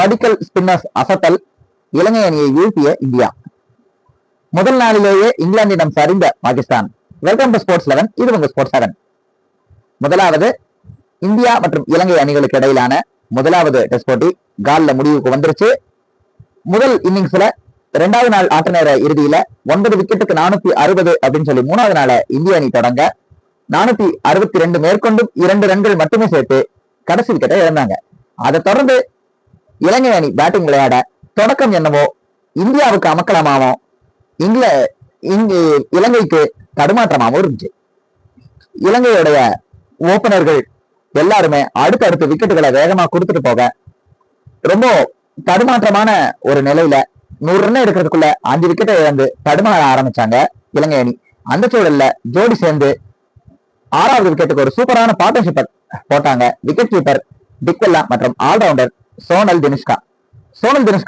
படிக்கல் spinners அசத்தல் இலங்கை அணியை வீழ்த்திய India. முதல் நாளிலேயே இங்கிலாந்திடம் சரிந்த பாகிஸ்தான். Welcome to sports 11. இது உங்க ஸ்போர்ட்ஸ் 7. முதலாவது இந்தியா மற்றும் இலங்கை அணிகளுக்கு இடையிலான முதலாவது டெஸ்ட் போட்டி கால்ல முடிவுக்கு வந்துருச்சு. முதல் இன்னிங்ஸ்ல 2வது நாள் ஆட்ட நேர இறுதியில 9 விக்கெட்டுக்கு 460 அப்படின்னு சொல்லி 3வது நாள இந்திய அணி தொடங்க 462 மேற்கொண்டும் 2 ரன்கள் மட்டுமே சேர்த்து கடைசி விக்கெட்டை இழந்தாங்க. அதை தொடர்ந்து இலங்கை அணி பேட்டிங் விளையாட தொடக்கம் என்னவோ இந்தியாவுக்கு அமக்கலமாவும் இலங்கைக்கு தடுமாற்றமாகவும் இருந்துச்சு. இலங்கையுடைய ஓபனர்கள் எல்லாருமே அடுத்தடுத்து விக்கெட்டுகளை வேகமா கொடுத்துட்டு போக ரொம்ப தடுமாற்றமான ஒரு நிலையில 100 ரன் எடுக்கிறதுக்குள்ள 5 விக்கெட்டை இழந்து தடுமாற ஆரம்பிச்சாங்க இலங்கை அணி. அந்த சூழல்ல ஜோடி சேர்ந்து 6வது விக்கெட்டுக்கு ஒரு சூப்பரான பார்ட்னர்ஷிப் போட்டாங்க விக்கெட் கீப்பர் டிக்வெல்லா மற்றும் ஆல்ரவுண்டர் சோனல் தினுஷ்கா.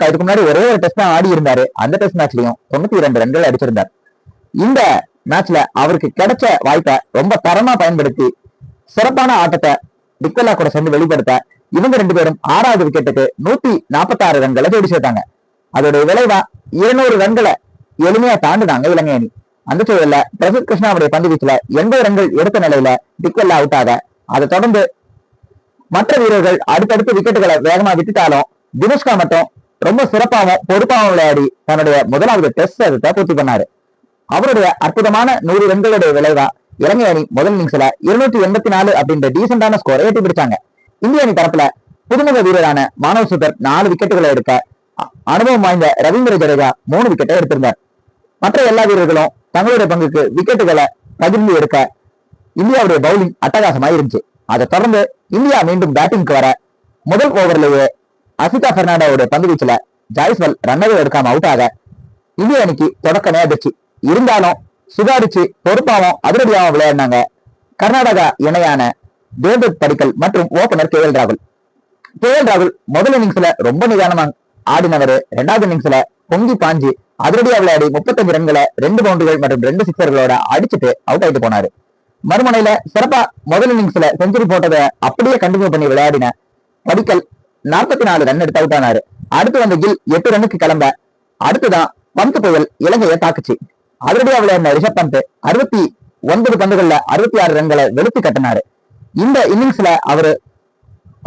இதுக்கு முன்னாடி ஒரே ஒரு டெஸ்ட் தான் ஆடி இருந்தாரு. அந்த டெஸ்ட் மேட்ச்லயும் 92 ரன்கள் அடிச்சிருந்தார். இந்த மேட்ச்ல அவருக்கு கிடைச்ச வாய்ப்பை ரொம்ப தரமா பயன்படுத்தி சிறப்பான ஆட்டத்தை டிக்வெல்லா கூட சேர்ந்து வெளிப்படுத்த இவங்க 2 பேரும் 6வது விக்கெட்டுக்கு 146 ரன்களை ஜோடி சேர்த்தாங்க. அதோட விளைவா 200 ரன்களை எளிமையா தாண்டினாங்க இலங்கை அணி. அந்த சூழல்ல பிரசித் கிருஷ்ணாவுடைய பந்து வீச்சுல 80 ரன்கள் எடுத்த நிலையில டிக்வெல்லா அவுட் ஆக அதை தொடர்ந்து மற்ற வீரர்கள் அடுத்தடுத்து விக்கெட்டுகளை வேகமா விட்டுட்டாலும் தினுஷ்கா மட்டும் ரொம்ப சிறப்பாகவும் பொறுப்பாகவும் விளையாடி தன்னுடைய முதலாவது டெஸ்ட் சதத்தை பூர்த்தி பண்ணாரு. அவருடைய அற்புதமான 100 ரன்களுடைய விளைவா இலங்கை அணி முதல் இன்னிங்ஸ்ல 284 அப்படின்ற டீசென்டான ஸ்கோரை எட்டி பிடிச்சாங்க. இந்திய அணி தரப்புல புதுமுக வீரரான மானவ் சுதர் 4 விக்கெட்டுகளை எடுக்க அனுபவம் வாய்ந்த ரவீந்திர ஜடேஜா 3 விக்கெட்டை எடுத்திருந்தார். மற்ற எல்லா வீரர்களும் தங்களுடைய பங்குக்கு விக்கெட்டுகளை பகிர்ந்து எடுக்க இந்தியாவுடைய பவுலிங் அட்டகாசமா இருந்துச்சு. அதை தொடர்ந்து இந்தியா மீண்டும் பேட்டிங்க்கு வர முதல் ஓவர்லயே அசிதா பெர்னாண்டோட பந்து வீச்சுல ஜாய்ஸ்வால் ரன்னரை எடுக்காம அவுட் ஆக இந்திய அணிக்கு தொடக்கமே அதிர்ச்சி. இருந்தாலும் சுதாரிச்சு பொறுப்பாவும் அதிரடியாவும் விளையாடினாங்க கர்நாடகா இணையான தேவ்தத் படிக்கல் மற்றும் ஓபனர் கே எல் ராகுல் முதல் இன்னிங்ஸ்ல ரொம்ப நிதானமா ஆடினவர் 2வது இன்னிங்ஸ்ல பொங்கி பாஞ்சு அதிரடியா விளையாடி 35 ரன்களை 2 பவுண்டரிகள் மற்றும் 2 சிக்ஸர்களோட அடிச்சுட்டு அவுட் ஆயிட்டு போனாரு. மறுமுனையில சிறப்பா முதல் இன்னிங்ஸ்ல செஞ்சுரி போட்டதை அப்படியே கண்டினியூ பண்ணி விளையாடின படிக்கல் 44 ரன் எடுத்து அவுட் ஆனாரு. அடுத்து வந்த கில் 8 ரன்னுக்கு கிளம்ப அடுத்துதான் பந்து புயல் இலங்கையை தாக்குச்சு. அதிரடியா விளையாடின ரிஷப் பந்த் 69 பந்துகள்ல 66 ரன்களை வெளுத்து கட்டினாரு. இந்த இன்னிங்ஸ்ல அவரு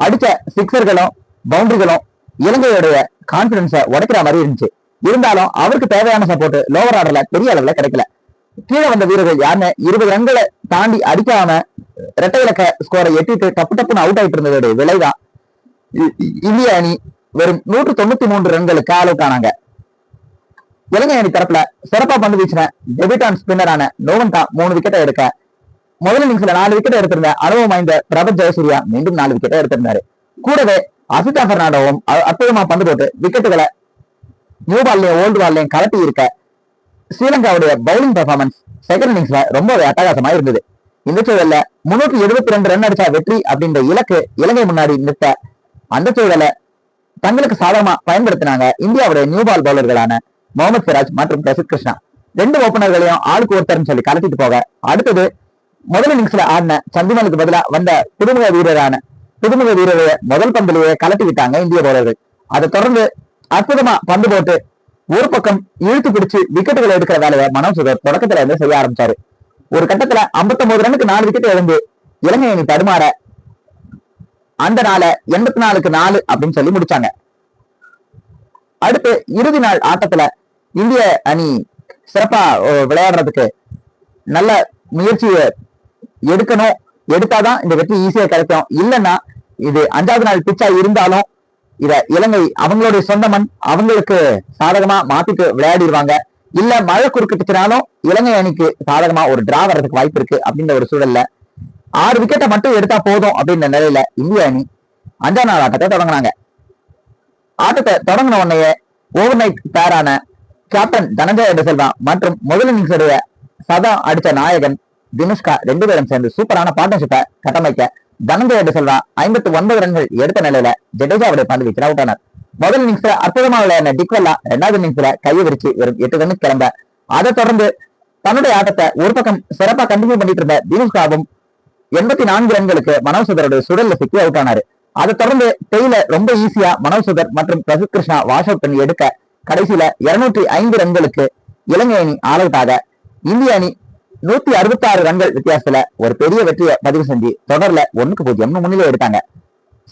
அடிச்ச சிக்ஸர்களும் பவுண்டரிகளும் இலங்கையுடைய கான்பிடன்ஸை உடைக்கிற மாதிரி இருந்துச்சு. இருந்தாலும் அவருக்கு தேவையான சப்போர்ட் லோவர் ஆர்டர்ல பெரிய அளவுல கிடைக்கல. கீழே வந்த வீரர்கள் யாருன்னு 20 ரன்களை தாண்டி அடிக்காம இரட்டை இலக்க ஸ்கோரை எட்டிட்டு டப்புன்னு அவுட் ஆயிட்டு இருந்ததோட விளைவா இந்திய அணி வெறும் 193 ரன்களுக்கு ஆல் அவுட் ஆனாங்க. இலங்கை அணி தரப்புல சிறப்பா பந்து வீச்சின டெபியூட்டான் ஸ்பின்னரான நோவன்கா 3 விக்கெட்டை எடுக்க முதல் இன்னிங்ஸ்ல 4 விக்கெட் எடுத்திருந்த அனுபவம் வாய்ந்த பிரபத் ஜெயசூர்யா மீண்டும் 4 விக்கெட்டை எடுத்திருந்தாரு. கூடவே அசிதா பெர்னாண்டோவும் அற்புதமா பந்து போட்டு விக்கெட்டுகளை நியூ பால்லையும் ஓல்டு பால்லையும் கலட்டி இருக்க ஸ்ரீலங்காவுடைய பவுலிங் பெர்ஃபார்மன்ஸ் செகண்ட் இன்னிங்ஸ்ல ரொம்பவே அட்டகாசமா இருந்தது. இந்த சூழல்ல 372 ரன் அடிச்சா வெற்றி அப்படின்ற இலக்கு இலங்கை முன்னாடி நிறுத்த அந்த சூழலை தங்களுக்கு சாதகமா பயன்படுத்தினாங்க இந்தியாவுடைய நியூ பால் பவுலர்களான முகமது சிராஜ் மற்றும் பிரசித் கிருஷ்ணா. 2 ஓபனர்களையும் ஆளுக்கு ஒருத்தர்னு சொல்லி கலட்டிட்டு போக அடுத்தது முதல் இன்னிங்ஸ்ல ஆடின சந்திமலுக்கு பதிலா வந்த புதுமுக வீரரை முதல் பந்திலேயே கலட்டி விட்டாங்க இந்திய பவுலர்கள். அதை தொடர்ந்து அற்புதமா பந்து போட்டு ஒரு பக்கம் இழுத்து பிடிச்சு விக்கெட்டுகளை எடுக்கிற வேலையை மனோஜ் சுதர் தொடக்கத்துல இருந்து செய்ய ஆரம்பிச்சாரு. ஒரு கட்டத்துல 59 ரன்னுக்கு 4 விக்கெட் இழந்து இலங்கை அணி தடுமாற அந்த நாளை 84க்கு 4 அப்படின்னு சொல்லி முடிச்சாங்க. அடுத்து இறுதி நாள் ஆட்டத்துல இந்திய அணி சிறப்பா விளையாடுறதுக்கு நல்ல முயற்சியை எடுக்கணும். எடுத்தாதான் இந்த வெற்றி ஈஸியா கிடைக்கும். இல்லைன்னா இது 5வது நாள் பிச்சா இருந்தாலும் இத இலங்கை அவங்களுடைய சொந்த மண் அவங்களுக்கு சாதகமா மாத்திட்டு விளையாடிடுவாங்க. இல்ல மழை குறுக்கிட்டுனாலும் இலங்கை அணிக்கு சாதகமா ஒரு டிரா வர்றதுக்கு வாய்ப்பு இருக்கு. அப்படின்ற ஒரு சூழல்ல 6 விக்கெட்டை மட்டும் எடுத்தா போதும் அப்படின்ற நிலையில இந்திய அணி 5ஆம் நாள் ஆட்டத்தை தொடங்கினாங்க. ஆட்டத்தை தொடங்கின உடனே ஓவர் நைட் பேரான கேப்டன் தனஞ்சய டிசல்வா மற்றும் முதல் இன்னிங்ஸுடைய சதம் அடிச்ச நாயகன் தினுஷ்கா 2 பேரும் சேர்ந்து சூப்பரான பார்ட்னர்ஷிப்பை கட்டமைக்க தனஞ்சய டிசல்வா 59 ரன்கள் எடுத்த நிலையில ஜடேஜாவுடைய பந்து வீச்சில் அவுட் ஆனார். முதல் இன்னிங்ஸ்ல அற்புதமா விளையாடின டிக்வெல்லா 2வது இன்னிங்ஸ்ல கையை விரிச்சு வெறும் 8 ரன்னுக்கு கிளம்ப அதை தொடர்ந்து தன்னுடைய ஆட்டத்தை ஒரு பக்கம் சிறப்பா கண்டினியூ பண்ணிட்டு இருந்த தினுஷ்காவும் 84 ரன்களுக்கு மனோஜ் சுதருடைய சுழல்ல சிக்கி அவுட் ஆனாரு. அதை தொடர்ந்து டெய்லர் ரொம்ப ஈஸியா மனோஜ் சுதர் மற்றும் பிரசித் கிருஷ்ணா வாஷ் அவுட் பண்ணி எடுக்க கடைசியில 205 ரன்களுக்கு இலங்கை அணி ஆல் அவுட் ஆக இந்திய அணி 166 ரன்கள் வித்தியாசத்துல ஒரு பெரிய வெற்றியை பதிவு செஞ்சு தொடர்ல 1-0 முன்னிலை எடுத்தாங்க.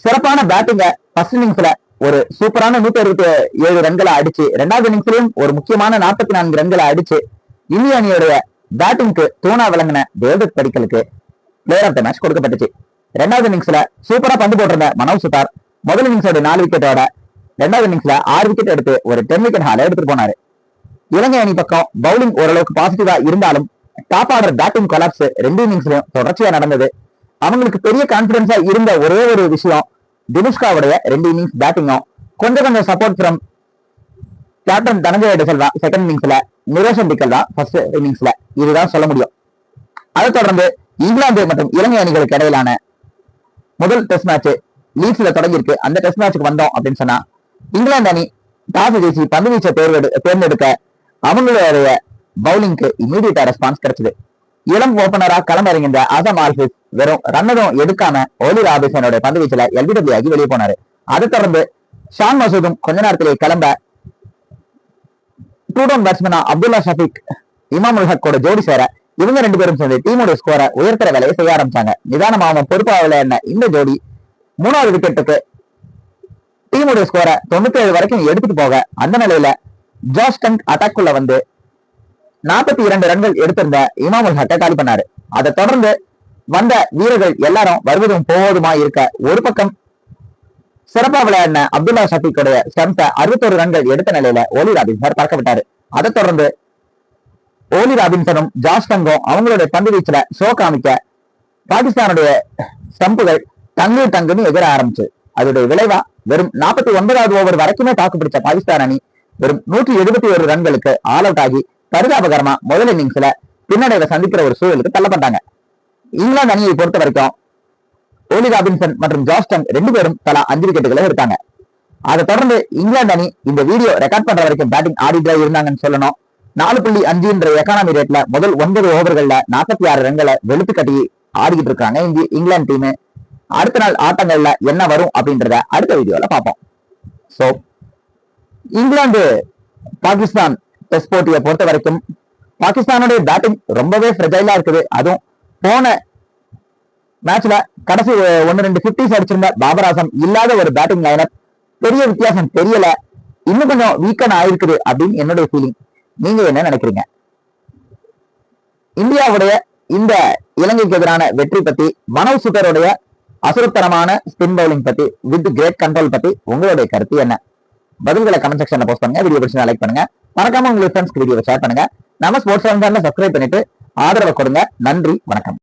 சிறப்பான பேட்டிங்க ஃபர்ஸ்ட் இன்னிங்ஸ்ல ஒரு சூப்பரான 167 ரன்களை அடிச்சு, இரண்டாவது இன்னிங்ஸ்லயும் ஒரு முக்கியமான 44 ரன்களை அடிச்சு இந்திய அணியுடைய பேட்டிங்க்கு தூணா விளங்கின தேவ்தத் படிக்கலுக்கு பிளேயர் ஆஃப் த மேட்ச் கொடுக்கப்பட்டுச்சு. இரண்டாவது இன்னிங்ஸ்ல சூப்பரா பந்து போட்டிருந்த மனோஜ் சுதார் முதல் இன்னிங்ஸோட 4 விக்கெட்டோட இரண்டாவது இன்னிங்ஸ்ல 6 விக்கெட் எடுத்து ஒரு 10 விக்கெட் ஹால எடுத்துட்டு போனாரு. இலங்கை அணி பக்கம் பவுலிங் ஓரளவுக்கு பாசிட்டிவா இருந்தாலும் டாப் ஆர்டர் பேட்டிங் கொலாப்ஸ் 2 இன்னிங்ஸ்லயும் தொடர்ச்சியா நடந்தது. அவங்களுக்கு பெரிய கான்பிடன்ஸா இருந்த ஒரே ஒரு விஷயம் தினுஷ்காவுடைய 2 இன்னிங்ஸ் பேட்டிங்கும் கொஞ்சம் support from captain Dhananjaya de Silva second இன்னிங்ஸ்ல, நிரோஷன் டிக்கல் தான் ஃபர்ஸ்ட் இன்னிங்ஸ்ல. இதுதான் சொல்ல முடியும். அதை தொடர்ந்து இங்கிலாந்து மற்றும் இலங்கை அணிகளுக்கு இடையிலான முதல் டெஸ்ட் மேட்ச் லீட்ஸ்ல தொடங்கி இருக்கு. அந்த டெஸ்ட் மேட்சுக்கு வந்தோம் அப்படின்னு சொன்னா இங்கிலாந்து அணி டாஸ் ஜெயிச்சு பந்து வீச்சை தேர்ந்தெடுக்க அவங்களுடைய பவுலிங்க்கு இமீடியட்டா ரெஸ்பான்ஸ் கிடைச்சது. இளம் ஓபனரா களமிறங்கின்ற ஆசம் ஆல்பிஸ் வெறும் ரன்னதும் எடுக்காம ஓலி ராபின்சனோட பந்து வீச்சுல எல்பிடபிள்யூ ஆகி வெளியே போனாரு. அதை தொடர்ந்து ஷான் மசூதும் கொஞ்ச நேரத்திலேயே கிளம்ப டூ டவுன் பேட்ஸ்மேனா அப்துல்லா ஷஃபீக் இமாம் உல் ஹக்கோட ஜோடி சேர இவங்க 2 பேரும் சேர்ந்து டீமோட ஸ்கோரை உயர்த்துற வேலையை செய்ய ஆரம்பிச்சாங்க. நிதானமாகவும் பொறுப்பாக என்ன இந்த ஜோடி 3வது விக்கெட்டுக்கு டீமுடைய ஸ்கோரை 97 வரைக்கும் எடுத்துட்டு போக அந்த நிலையில ஜாஷ் டங் அட்டாக்குள்ள வந்து 42 ரன்கள் எடுத்திருந்த இமாம் உல் ஹக்கை காலி பண்ணாரு. அதை தொடர்ந்து வந்த வீரர்கள் எல்லாரும் வருவதும் போவதுமா இருக்க ஒரு பக்கம் சிறப்பா விளையாடின அப்துல்லா ஷஃபீக்கோடைய ஸ்டம்ப்ஸை 61 ரன்கள் எடுத்த நிலையில ஓலி ராபின்சன் பறக்க விட்டாரு. அதை தொடர்ந்து ஓலி ராபின்சனும் ஜாஷ் டங்கும் அவங்களுடைய பந்து வீச்சுல ஷோ காமிக்க பாகிஸ்தானுடைய ஸ்டம்புகள் டங்குன்னு எதிர ஆரம்பிச்சு அதோடைய விளைவா வெறும் 49வது ஓவர் வரைக்குமே தாக்கு பிடிச்ச பாகிஸ்தான் அணி வெறும் 171 ரன்களுக்கு ஆல் அவுட் ஆகி பரிதாபகரமா முதல் இன்னிங்ஸ்ல பின்னடைவை சந்திக்கிற ஒரு சூழலுக்கு தள்ளப்பட்டாங்க. இங்கிலாந்து அணியை பொறுத்த வரைக்கும் ஓலி ராபின்சன் மற்றும் ஜாஷ் டங் 2 பேரும் தலா 5 விக்கெட்டுகளை எடுத்தாங்க. அதை தொடர்ந்து இங்கிலாந்து அணி இந்த வீடியோ ரெக்கார்ட் பண்ற வரைக்கும் பேட்டிங் ஆடிட்டா இருந்தாங்கன்னு சொல்லணும். 4.5 எக்கானமி ரேட்ல முதல் 9 ஓவர்கள்ல 46 ரன்களை வெளுத்து கட்டி ஆடிக்கிட்டு இருக்காங்க இங்கிலாந்து டீம். அடுத்த நாள் ஆட்டங்கள்ல என்ன வரும் அப்படின்றத அடுத்த வீடியோல பார்ப்போம். சோ இங்கிலாந்து பாகிஸ்தான் டெஸ்ட் போட்டியை பொறுத்த வரைக்கும் பாகிஸ்தானுடைய பேட்டிங் ரொம்பவே ஃப்ரெஜைலா இருக்குது. அதுவும் போன மேட்ச்ல கடைசி 1-2 50s அடிச்சிருந்த பாபர் ஆசம் இல்லாத ஒரு பேட்டிங் லைனப் பெரிய வித்தியாசம் தெரியல, இன்னும் கொஞ்சம் வீக்கன் ஆயிருக்குது அப்படின்னு என்னுடைய ஃபீலிங். நீங்க என்ன நினைக்கிறீங்க? இந்தியாவுடைய இந்த இலங்கைக்கு எதிரான வெற்றி பத்தி, மனோஜ் சுதருடைய அசுரத்தரமான ஸ்பின் பவுலிங் பத்தி வித் கிரேட் கண்ட்ரோல் பத்தி உங்களுடைய கருத்து என்ன? பதில்களை கமெண்ட் செக்ஷன்ல போஸ்ட் பண்ணுங்க. வீடியோ பிடிச்சா லைக் பண்ணுங்க. மறக்காம உங்களுக்கு ஃப்ரெண்ட்ஸ்க்கு வீடியோவை ஷேர் பண்ணுங்க. நம்ம ஸ்போர்ட்ஸ் சேனலை சப்ஸ்கிரைப் பண்ணிட்டு ஆதரவு கொடுங்க. நன்றி, வணக்கம்.